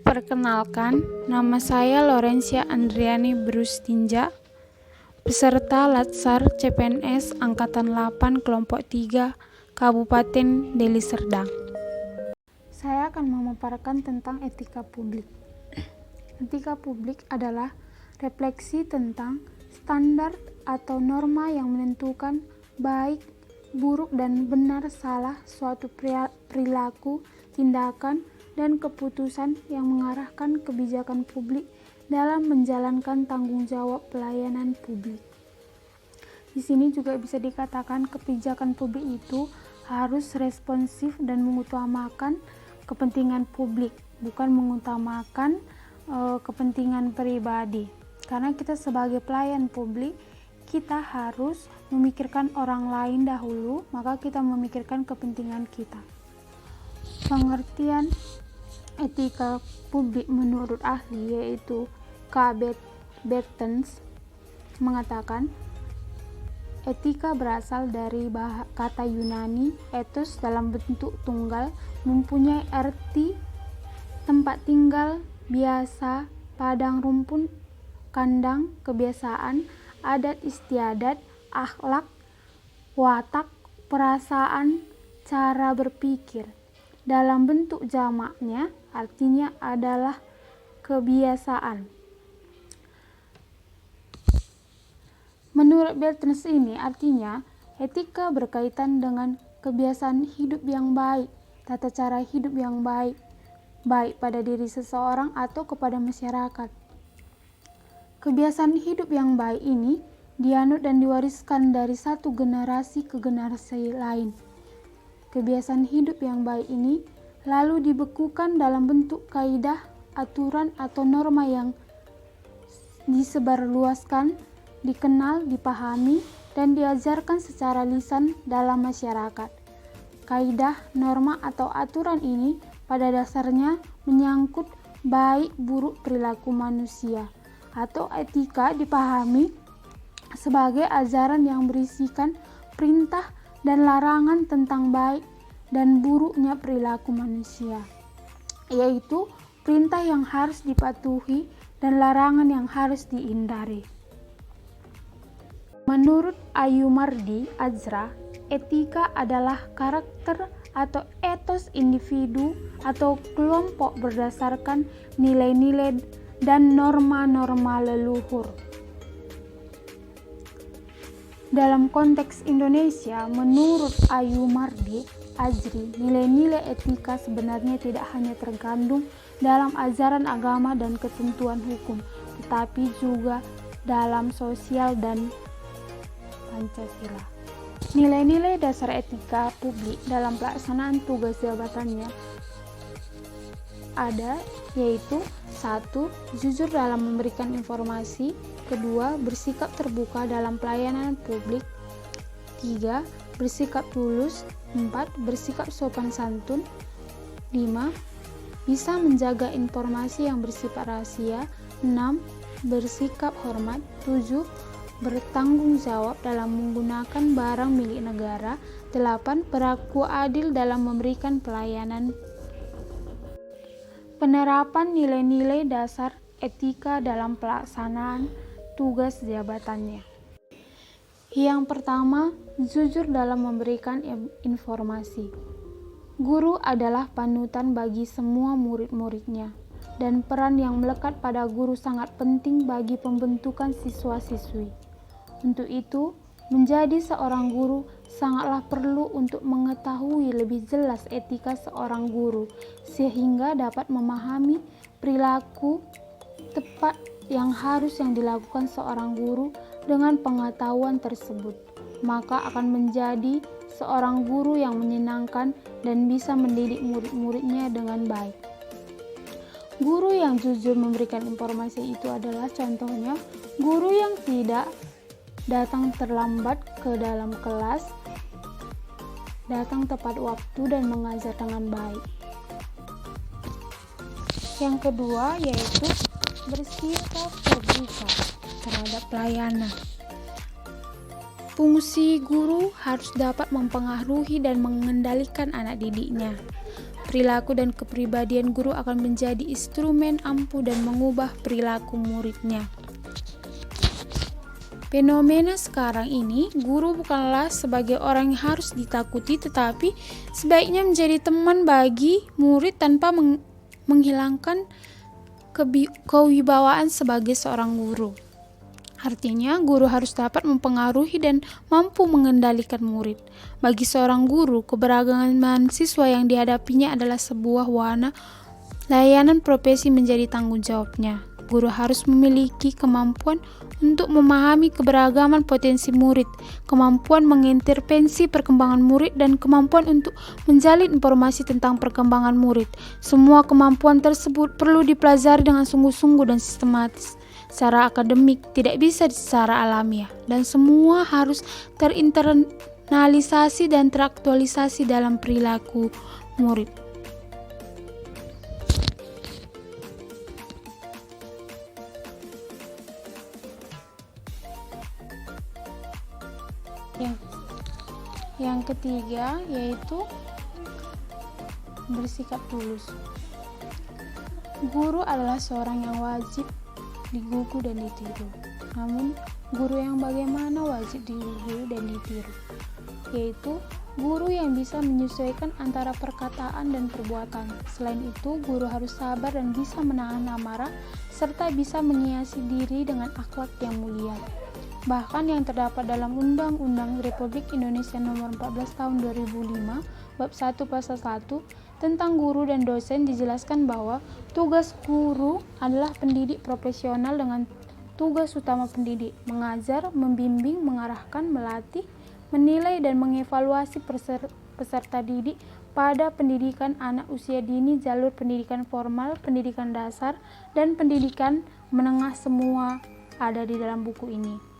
Perkenalkan, nama saya Lorencia Andriani Brustinja, peserta Latsar CPNS Angkatan 8 Kelompok 3, Kabupaten Deli Serdang. Saya akan memaparkan tentang etika publik. Etika publik adalah refleksi tentang standar atau norma yang menentukan baik, buruk, dan benar salah suatu perilaku, tindakan, dan keputusan yang mengarahkan kebijakan publik dalam menjalankan tanggung jawab pelayanan publik. Di sini juga bisa dikatakan kebijakan publik itu harus responsif dan mengutamakan kepentingan publik, bukan mengutamakan kepentingan pribadi. Karena kita sebagai pelayan publik, kita harus memikirkan orang lain dahulu, maka kita memikirkan kepentingan kita. Pengertian etika publik menurut ahli yaitu K. Bertens mengatakan, etika berasal dari kata Yunani ethos dalam bentuk tunggal, mempunyai arti tempat tinggal, biasa, padang rumput, kandang, kebiasaan, adat istiadat, akhlak, watak, perasaan, cara berpikir. Dalam bentuk jamaknya, artinya adalah kebiasaan. Menurut Bertens ini artinya etika berkaitan dengan kebiasaan hidup yang baik, tata cara hidup yang baik, baik pada diri seseorang atau kepada masyarakat. Kebiasaan hidup yang baik ini dianut dan diwariskan dari satu generasi ke generasi lain. Kebiasaan hidup yang baik ini lalu dibekukan dalam bentuk kaidah, aturan, atau norma yang disebarluaskan, dikenal, dipahami, dan diajarkan secara lisan dalam masyarakat. Kaidah, norma, atau aturan ini pada dasarnya menyangkut baik buruk perilaku manusia, atau etika dipahami sebagai ajaran yang berisikan perintah dan larangan tentang baik dan buruknya perilaku manusia, yaitu perintah yang harus dipatuhi dan larangan yang harus dihindari. Menurut Ayumardi Azra, etika adalah karakter atau etos individu atau kelompok berdasarkan nilai-nilai dan norma-norma leluhur. Dalam konteks Indonesia, menurut Ayumardi Azri, nilai-nilai etika sebenarnya tidak hanya terkandung dalam ajaran agama dan ketentuan hukum, tetapi juga dalam sosial dan Pancasila. Nilai-nilai dasar etika publik dalam pelaksanaan tugas jabatannya ada, yaitu 1. Jujur dalam memberikan informasi. 2. Bersikap terbuka dalam pelayanan publik. 3. Bersikap tulus. 4. Bersikap sopan santun. 5. Bisa menjaga informasi yang bersifat rahasia. 6. Bersikap hormat. 7. Bertanggung jawab dalam menggunakan barang milik negara. 8. Berlaku adil dalam memberikan pelayanan. Penerapan nilai-nilai dasar etika dalam pelaksanaan tugas jabatannya. Yang pertama, jujur dalam memberikan informasi. Guru adalah panutan bagi semua murid-muridnya, dan peran yang melekat pada guru sangat penting bagi pembentukan siswa-siswi. Untuk itu, menjadi seorang guru sangatlah perlu untuk mengetahui lebih jelas etika seorang guru, sehingga dapat memahami perilaku tepat yang dilakukan seorang guru. Dengan pengetahuan tersebut, maka akan menjadi seorang guru yang menyenangkan dan bisa mendidik murid-muridnya dengan baik. Guru yang jujur memberikan informasi itu adalah contohnya guru yang tidak datang terlambat ke dalam kelas, datang tepat waktu dan mengajar dengan baik. Yang kedua yaitu bersikap terbuka terhadap pelayanan. Fungsi guru harus dapat mempengaruhi dan mengendalikan anak didiknya. perilaku dan kepribadian guru akan menjadi instrumen ampuh dan mengubah perilaku muridnya. Fenomena sekarang ini, guru bukanlah sebagai orang yang harus ditakuti, tetapi sebaiknya menjadi teman bagi murid tanpa menghilangkan kewibawaan sebagai seorang guru. Artinya, guru harus dapat mempengaruhi dan mampu mengendalikan murid. Bagi seorang guru, keberagaman siswa yang dihadapinya adalah sebuah warna layanan profesi menjadi tanggung jawabnya. Guru harus memiliki kemampuan untuk memahami keberagaman potensi murid, kemampuan mengintervensi perkembangan murid, dan kemampuan untuk menjalin informasi tentang perkembangan murid. Semua kemampuan tersebut perlu dipelajari dengan sungguh-sungguh dan sistematis. Secara akademik, tidak bisa secara alamiah, dan semua harus terinternalisasi dan teraktualisasi dalam perilaku murid. Yang ketiga yaitu bersikap tulus. Guru adalah seorang yang wajib digugu dan ditiru. Namun, guru yang bagaimana wajib digugu dan ditiru? Yaitu guru yang bisa menyesuaikan antara perkataan dan perbuatan. Selain itu, guru harus sabar dan bisa menahan amarah, serta bisa menghiasi diri dengan akhlak yang mulia. Bahkan yang terdapat dalam Undang-Undang Republik Indonesia Nomor 14 Tahun 2005, Bab 1 Pasal 1, tentang guru dan dosen dijelaskan bahwa tugas guru adalah pendidik profesional dengan tugas utama pendidik, mengajar, membimbing, mengarahkan, melatih, menilai, dan mengevaluasi peserta didik pada pendidikan anak usia dini, jalur pendidikan formal, pendidikan dasar, dan pendidikan menengah semua ada di dalam buku ini.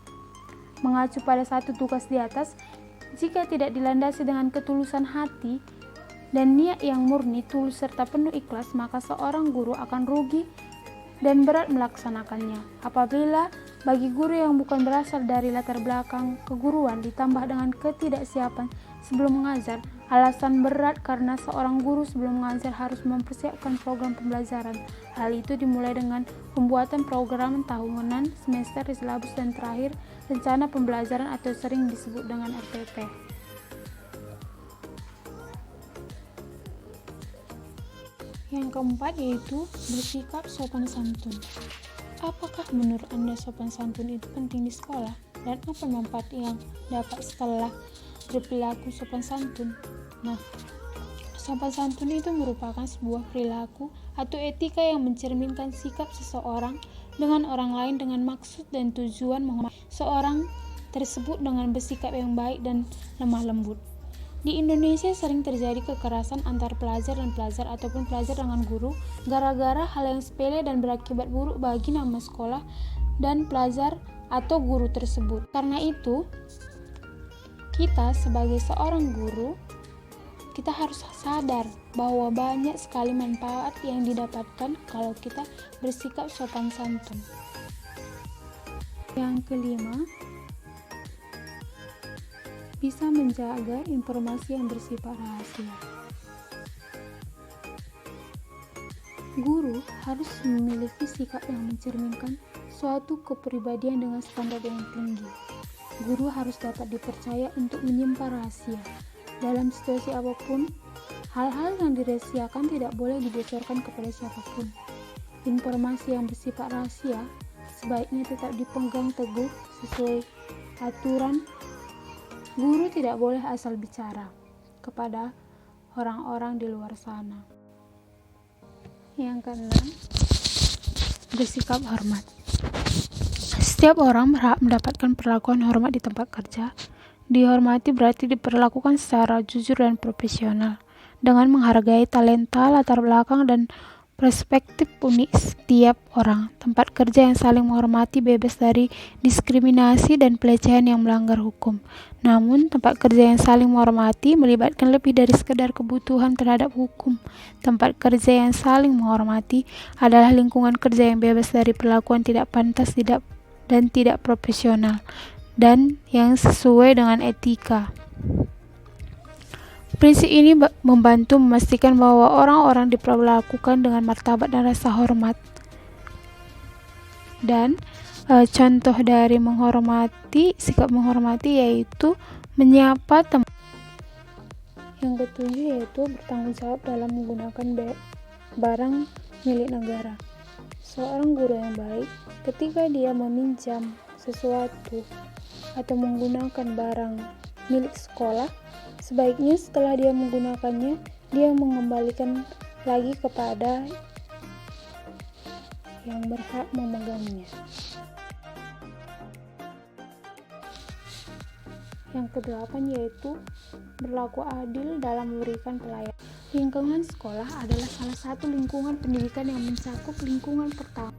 Mengacu pada satu tugas di atas, jika tidak dilandasi dengan ketulusan hati dan niat yang murni, tulus, serta penuh ikhlas, maka seorang guru akan rugi dan berat melaksanakannya. Apabila bagi guru yang bukan berasal dari latar belakang keguruan ditambah dengan ketidaksiapan sebelum mengajar, alasan berat karena seorang guru sebelum mengajar harus mempersiapkan program pembelajaran. Hal itu dimulai dengan pembuatan program tahunan, semester, silabus, dan terakhir rencana pembelajaran atau sering disebut dengan RPP. Yang keempat yaitu bersikap sopan santun. Apakah menurut Anda sopan santun itu penting di sekolah? Dan apa manfaat yang dapat setelah berperilaku sopan santun? Nah, sopan santun itu merupakan sebuah perilaku atau etika yang mencerminkan sikap seseorang dengan orang lain dengan maksud dan tujuan menghormati seorang tersebut dengan bersikap yang baik dan lemah lembut. Di Indonesia sering terjadi kekerasan antar pelajar dan pelajar ataupun pelajar dengan guru gara-gara hal yang sepele dan berakibat buruk bagi nama sekolah dan pelajar atau guru tersebut. Karena itu, kita sebagai seorang guru, kita harus sadar bahwa banyak sekali manfaat yang didapatkan kalau kita bersikap sopan santun. Yang kelima, bisa menjaga informasi yang bersifat rahasia. Guru harus memiliki sikap yang mencerminkan suatu kepribadian dengan standar yang tinggi. Guru harus dapat dipercaya untuk menyimpan rahasia. Dalam situasi apapun, hal-hal yang dirahasiakan tidak boleh dibocorkan kepada siapapun. Informasi yang bersifat rahasia sebaiknya tetap dipegang teguh sesuai aturan. Guru tidak boleh asal bicara kepada orang-orang di luar sana. Yang keenam, bersikap hormat. Setiap orang berhak mendapatkan perlakuan hormat di tempat kerja. Dihormati berarti diperlakukan secara jujur dan profesional, dengan menghargai talenta, latar belakang, dan perspektif unik setiap orang. Tempat kerja yang saling menghormati bebas dari diskriminasi dan pelecehan yang melanggar hukum. Namun, tempat kerja yang saling menghormati melibatkan lebih dari sekedar kebutuhan terhadap hukum. Tempat kerja yang saling menghormati adalah lingkungan kerja yang bebas dari perlakuan tidak pantas dan tidak profesional, dan yang sesuai dengan etika. Prinsip ini membantu memastikan bahwa orang-orang diperlakukan dengan martabat dan rasa hormat. Dan contoh dari sikap menghormati yaitu menyapa teman. Yang ketujuh yaitu bertanggung jawab dalam menggunakan barang milik negara. Seorang guru yang baik, ketika dia meminjam sesuatu atau menggunakan barang milik sekolah, sebaiknya setelah dia menggunakannya, dia mengembalikan lagi kepada yang berhak memegangnya. Yang kedelapan yaitu berlaku adil dalam memberikan pelayanan. Lingkungan sekolah adalah salah satu lingkungan pendidikan yang mencakup lingkungan pertama